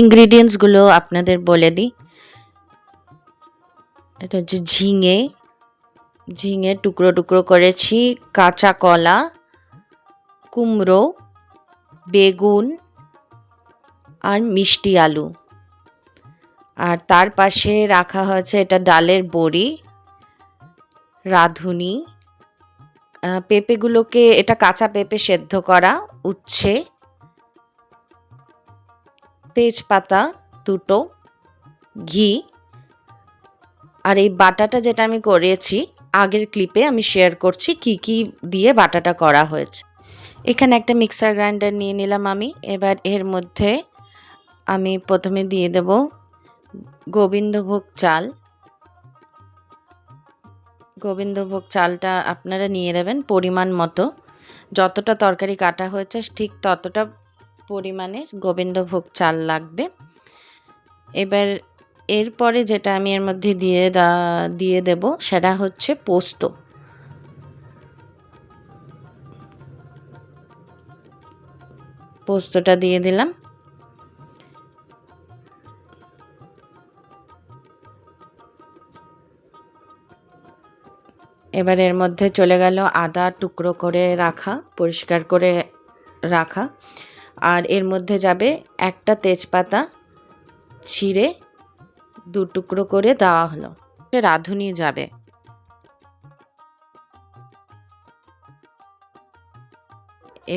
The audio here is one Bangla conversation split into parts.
ইনগ্রিডিয়েন্টসগুলো আপনাদের বলে দিই। এটা হচ্ছে ঝিঙে, ঝিঙে টুকরো টুকরো করেছি, কাঁচা কলা, কুমড়ো, বেগুন আর মিষ্টি আলু। আর তার পাশে রাখা হয়েছে এটা ডালের বড়ি, রাঁধুনি, পেঁপেগুলোকে, এটা কাঁচা পেঁপে সেদ্ধ করা, উচ্ছে, তেজপাতা দুটো, ঘি। আর এই বাটাটা যেটা আমি করেছি আগের ক্লিপে আমি শেয়ার করছি কি কি দিয়ে বাটাটা করা হয়েছে। এখানে একটা মিক্সার গ্রাইন্ডার নিয়ে নিলাম আমি। এবার এর মধ্যে আমি প্রথমে দিয়ে দেব গোবিন্দভোগ চাল। গোবিন্দভোগ চালটা আপনারা নিয়ে নেবেন পরিমাণ মতো, যতটা তরকারি কাটা হয়েছে ঠিক ততটা পরিমাণের গোবিন্দভোগ চাল লাগবে। এবার এরপরে যেটা আমি এর মধ্যে দিয়ে দেব সেটা হচ্ছে পোস্ত। পোস্তটা দিয়ে দিলাম। এবার এর মধ্যে চলে গেল আদা টুকরো করে রাখা, পরিষ্কার করে রাখা। আর এর মধ্যে যাবে একটা তেজপাতা ছিঁড়ে দু টুকরো করে দেওয়া হলো, রাঁধুনি যাবে।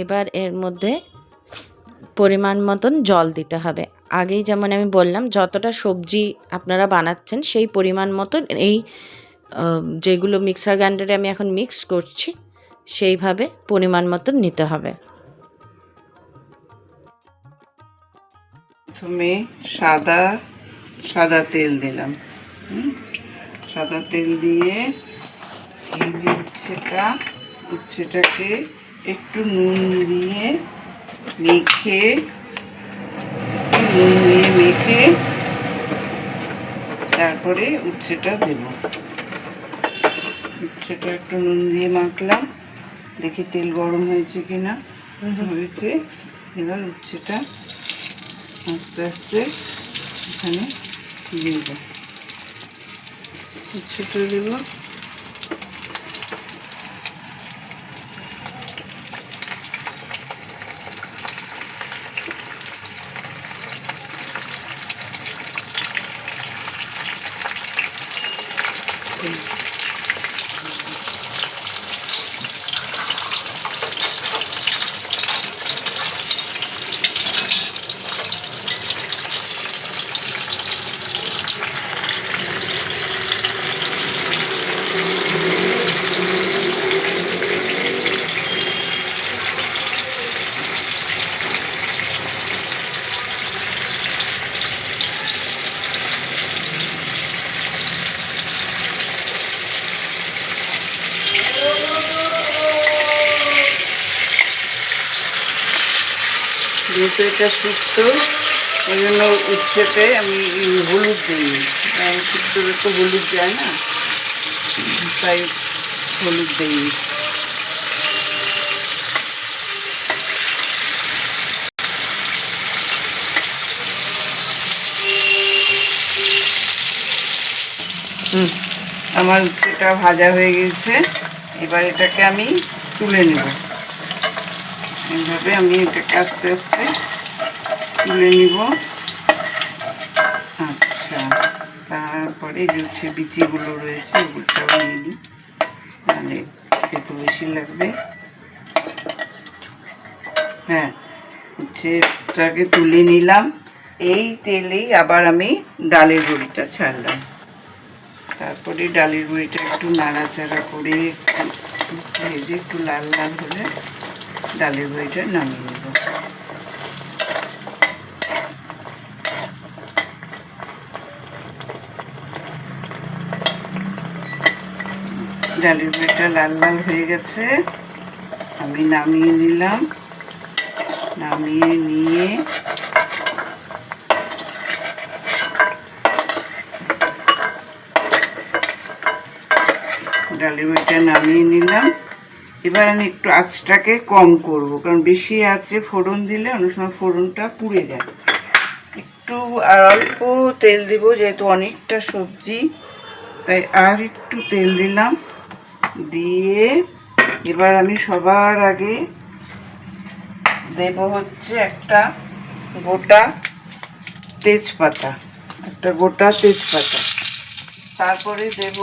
এবার এর মধ্যে পরিমাণ মতন জল দিতে হবে। আগেই যেমন আমি বললাম যতটা সবজি আপনারা বানাচ্ছেন সেই পরিমাণ মতন এই যেগুলো মিক্সার গ্রাইন্ডারে আমি এখন মিক্স করছি সেইভাবে পরিমাণ মতন নিতে হবে। প্রথমে সাদা তেল দিলাম। সাদা তেল দিয়ে এই যে উচ্ছেটাকে একটু নুন দিয়ে মেখে তারপরে উচ্ছেটা দেব। উচ্ছেটা একটু নুন দিয়ে মাখলাম, দেখি তেল গরম হয়েছে কিনা। হয়েছে। এবার উচ্ছেটা আস্তে আস্তে এখানে দিয়ে দেব। উচ্ছেটা দেব। যেহেতু এটা শুক্তো ওই জন্য উচ্ছেতে আমি হলুদ দিই। শুক্তোতে তো হলুদ দেয় না, তাই হলুদ দিই। আমার উচ্ছেটা ভাজা হয়ে গেছে। এবার এটাকে আমি তুলে নেব। এইভাবে আমি এটাকে আস্তে আস্তে তুলে নিব। আচ্ছা, তারপরে যে উচ্ছে বিচিগুলো রয়েছে ওগুলোটাও নিয়ে নিই, তাহলে একটু বেশি লাগবে। হ্যাঁ, উচ্ছেটাকে তুলে নিলাম। এই তেলেই আবার আমি ডালের বড়িটা ছাড়লাম। তারপরে ডালের বড়িটা একটু নাড়াচাড়া করে ভেজে একটু লাল লাল হলে ডালের বড়িটা নামিয়ে নেব। ডালের বড়িটা লাল লাল হয়ে গেছে, আমি নামিয়ে নিলাম। নামিয়ে নিয়ে ডালের বড়িটা নামিয়ে নিলাম। এবার আমি একটু আঁচটাকে কম করব, কারণ বেশি আঁচে ফোড়ন দিলে অনেক সময় ফোড়নটা পুড়ে যায়। একটু আর অল্প তেল দিব, যেহেতু অনেকটা সবজি, তাই আর একটু তেল দিলাম। দিয়ে এবার আমি সবার আগে দেব হচ্ছে একটা গোটা তেজপাতা, তারপরে দেব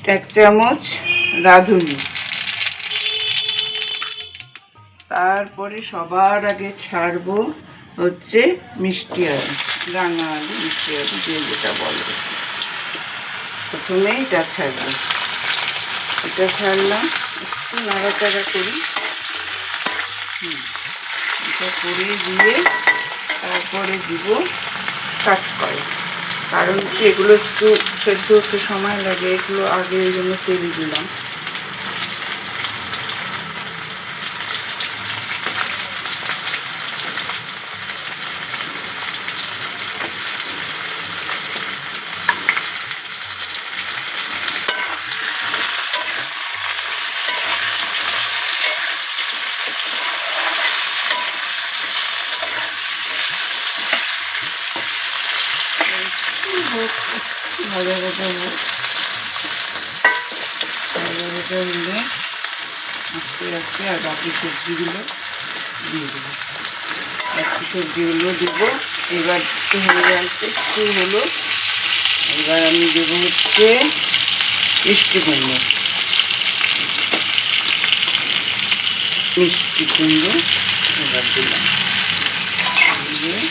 1 চামচ রাঁধুনি, তারপরে সবার আগে ছাড়বো হচ্ছে মিষ্টি আলু, রাঙা আলু, মিষ্টি আলু যে যেটা বলবো। প্রথমে এটা ছাড়লাম, একটু নাড়াচাড়া করি। এটা করে দিয়ে তারপরে দিব কাঁচকলা, কারণ এগুলো একটু সেদ্ধ হতে সময় লাগে, এগুলো আগে এই জন্য তেল দিলাম। ভাজা ভাজা হলে আস্তে আস্তে আর বাকি সবজিগুলো দিয়ে দেবো, এবার একটু হয়ে আসছে, একটু হলো। এবার আমি দেবো হচ্ছে মিষ্টি কুমড়ো, এবার দিলাম। দিয়ে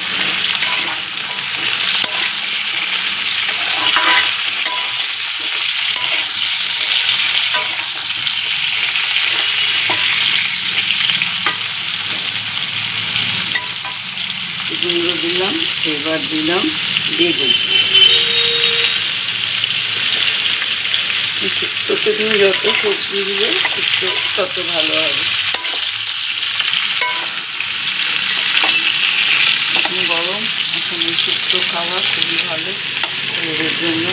কুমড়ো দিলাম, এবার দিলাম বেগুন। শুক্তোতে তুমি যত সবজি দিবে শুক্তো তত ভালো হবে। এখন গরম, এখন এই শুক্তো খাওয়া খুবই ভালো শরীরের জন্য।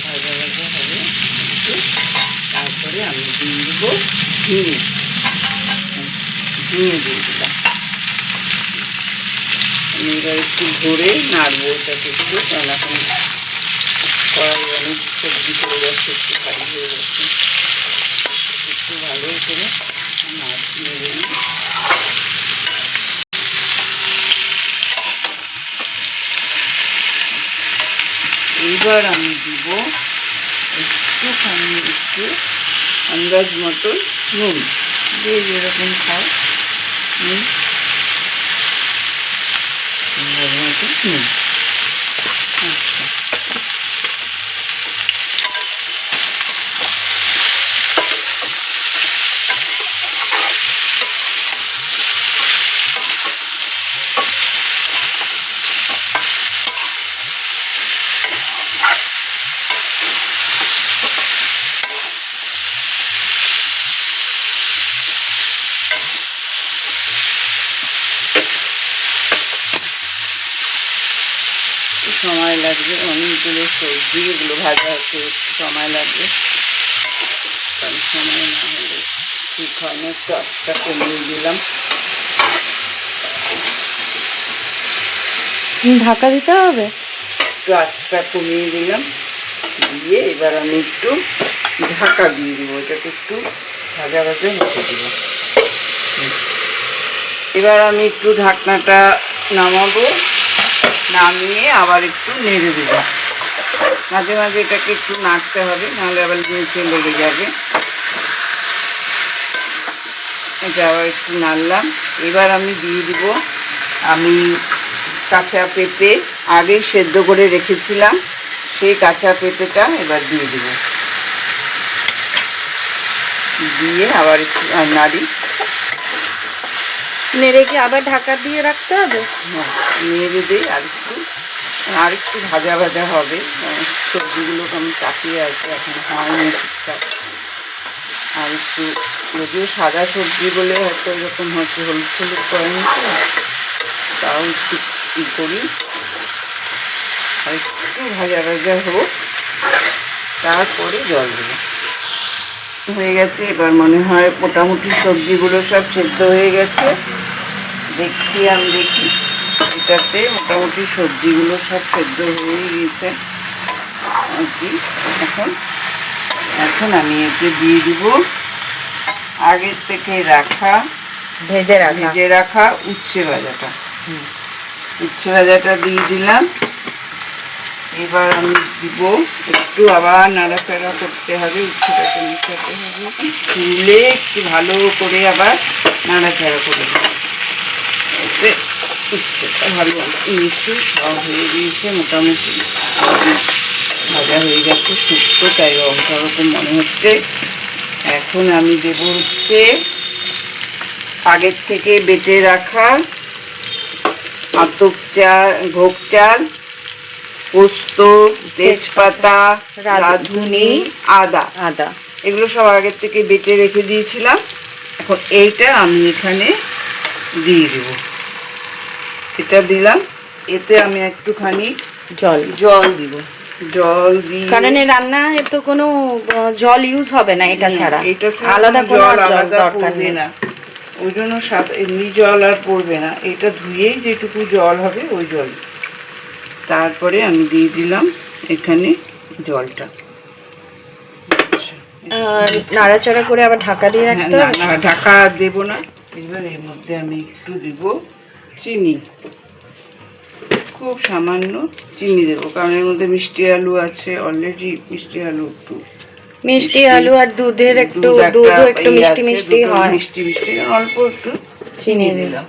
ভাজা ভাজা হবে একটু, তারপরে আমি দিয়ে দেবো ঝিঙে দিয়ে দিলাম। আমি এবার একটু ভরে নাড়বো এটাকে একটু, কারণ এখন কড়াই অনেক সবজি চলে যাচ্ছে, একটু ভারী হয়ে যাচ্ছে, একটু ভালো করে নাড়িয়ে দিই। এইবার আমি দিব একটু আন্দাজ মতন নুন, যে যেরকম খাও নুন, আন্দাজ মতন নুন। আচ্ছা, সময় লাগবে, অনেকগুলো সবজি, এগুলো ভাজা হতে সময় লাগবে, কারণ সময় না হলে ঠিক হয় না। একটু আঁচটা কমিয়ে দিলাম, ঢাকা দিতে হবে। একটু আঁচটা কমিয়ে দিলাম, দিয়ে এবার আমি একটু ঢাকা দিয়ে দিব, এটাকে একটু ভাজা ভাজা হতে দিব। এবার আমি একটু ঢাকনাটা নামাবো, নামিয়ে আবার একটু নেড়ে দেব। মাঝে মাঝে এটাকে একটু নাড়তে হবে, নাহলে আবার নিচে লেগে যাবে। এটা আবার একটু নাড়লাম। এবার আমি দিয়ে দিব আমি কাঁচা পেঁপে আগে সেদ্ধ করে রেখেছিলাম, সেই কাঁচা পেঁপেটা এবার দিয়ে দিব, দিয়ে আবার একটু নাড়ি। নেড়ে কি আবার ঢাকা দিয়ে রাখতে হবে? হ্যাঁ, নেড়ে দিই আর একটু ভাজা ভাজা হবে। সবজিগুলো আমি কাটিয়ে আছে, এখন হয়নি ঠিকঠাক। আর একটু, যদিও সাদা সবজি বলে হয়তো এরকম হচ্ছে, হলুদ হলুদ করেনি তো, তাও একটু করি। আর একটু ভাজা ভাজা হোক, তারপরে জল দেবো। হয়ে গেছে, এবার মনে হয় মোটামুটি সবজিগুলো সব সেদ্ধ হয়ে গেছে। দেখছি, আমি দেখি এটাতে মোটামুটি সবজিগুলো সব সেদ্ধ হয়ে গিয়েছে আর কি। এখন আমি এতে দিয়ে দিব আগের থেকে ভেজে রাখা উচ্ছে ভাজাটা। উচ্ছে ভাজাটা দিয়ে দিলাম। এবার আমি দিব একটু, আবার নাড়াচাড়া করতে হবে, উচ্ছেটাকে মিশাতে হবে, তুলে একটু ভালো করে আবার নাড়াচাড়া করে দেবো। এতে উচ্ছেটা ভালো মিশে সব হয়ে গিয়েছে, মোটামুটি ভাজা হয়ে গেছে, শুক্তো তাই রঙটা ওরকম মনে হচ্ছে। এখন আমি দেবো হচ্ছে আগের থেকে বেটে রাখা আতপ চাল, ভোগ চাল, পোস্ত, তেজপাতা, রাঁধুনি, আদা এগুলো সব আগের থেকে বেটে রেখে দিয়েছিলাম। এখন এইটা আমি এখানে দিয়ে দেব। এটা দিলাম, এতে আমি একটুখানি জল দিব। জল দিয়ে, কারণ এই রান্না তো কোনো জল ইউজ হবে না এটা ছাড়া, আলাদা কোনো জল দরকার নেই না, ওই জন্য এমনি জল আর পড়বে না। এটা ধুয়েই যেটুকু জল হবে ওই জল। তারপরে আমি দিয়ে দিলাম এখানে জলটা। নাড়াচাড়া করে আবার ঢাকা দিয়ে রাখতে হবে। না, ঢাকা দেব না। এবার এর মধ্যে আমি একটু দিব চিনি, খুব সামান্য চিনি দেবো, কারণ এর মধ্যে মিষ্টি আলু আছে অলরেডি। মিষ্টি আলু একটু মিষ্টি আলু আর দুধের একটু দুধও একটু মিষ্টি মিষ্টি হয়, মিষ্টি মিষ্টি অল্প একটু চিনি দিলাম।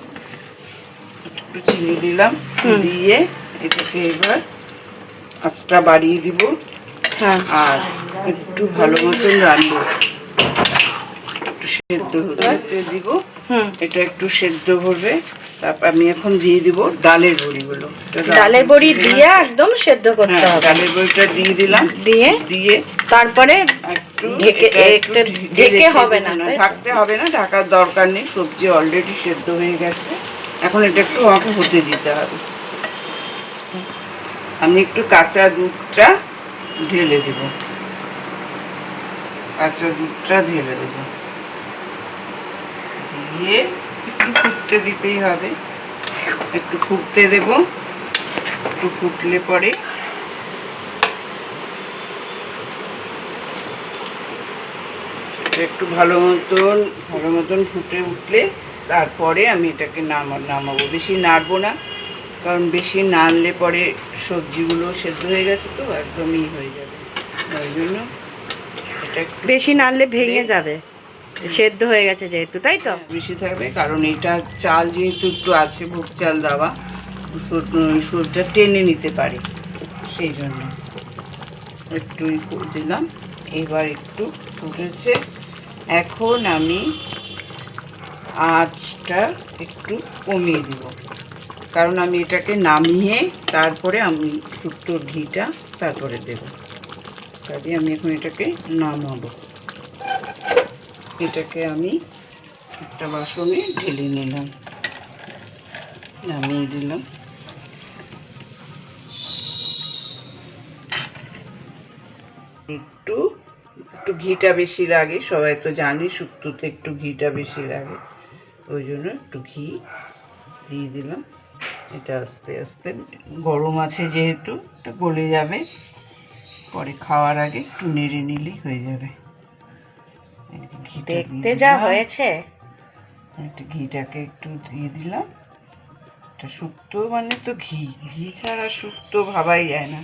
একটু চিনি দিলাম, দিয়ে এটাকে এবার আঁচটা বাড়িয়ে দিব। আর একটু ভালো মতন রাখবো, একটু সেদ্ধ হতে দিব। এটা একটু সেদ্ধ করবে। তারপর আমি এখন দিয়ে দিব ডালের বড়িগুলো। ডালের বড়ি দিয়ে একদম সেদ্ধ করতে হবে। ডালের বড়িটা দিয়ে দিলাম, দিয়ে তারপরে ঢেকে হবে না, ঢাকতে হবে না, ঢাকার দরকার নেই, সবজি অলরেডি সেদ্ধ হয়ে গেছে। এখন এটা একটু আমাকে হতে দিতে হবে। আমি একটু কাঁচা দুধটা ঢেলে দেব, দিয়ে একটু ফুটতে দিতেই হবে, একটু ফুটতে দেব। একটু ফুটলে পরে সেটা একটু ভালো মতন ফুটে উঠলে তারপরে আমি এটাকে নামাবো। বেশি নাড়বো না, কারণ বেশি নাড়লে পরে সবজিগুলো সেদ্ধ হয়ে গেছে তো একদমই হয়ে যাবে। ওই জন্য এটা একটু বেশি নাড়লে ভেঙে যাবে, সেদ্ধ হয়ে গেছে যেহেতু, তাই তো বেশি থাকবে। কারণ এটা চাল যেহেতু একটু আছে, ভোগ চাল দেওয়া, সবজিটা টেনে নিতে পারে, সেই জন্য একটু দিলাম। এবার একটু ফুটেছে, এখন আমি আঁচটা একটু কমিয়ে দিব, কারণ আমি এটাকে নামিয়ে তারপরে আমি শুক্তোর ঘিটা তারপরে দেব। কাজে আমি এখন এটাকে নামাবো। এটাকে আমি একটা বাসনে ঢেলে নিলাম, নামিয়ে দিলাম। একটু ঘিটা বেশি লাগে, সবাই তো জানি শুক্তোতে একটু ঘিটা বেশি লাগে, ওই জন্য একটু ঘি দিয়ে দিলাম। এটা আস্তে আস্তে গরম আছে যেহেতু এটা গলে যাবে, পরে খাওয়ার আগে একটু নেড়ে নিলেই হয়ে যাবে। দেখতে যা হয়েছে, একটু ঘিটাকে একটু দিয়ে দিলাম। এটা শুক্তো মানে তো ঘি ছাড়া শুক্তো ভাবাই যায় না।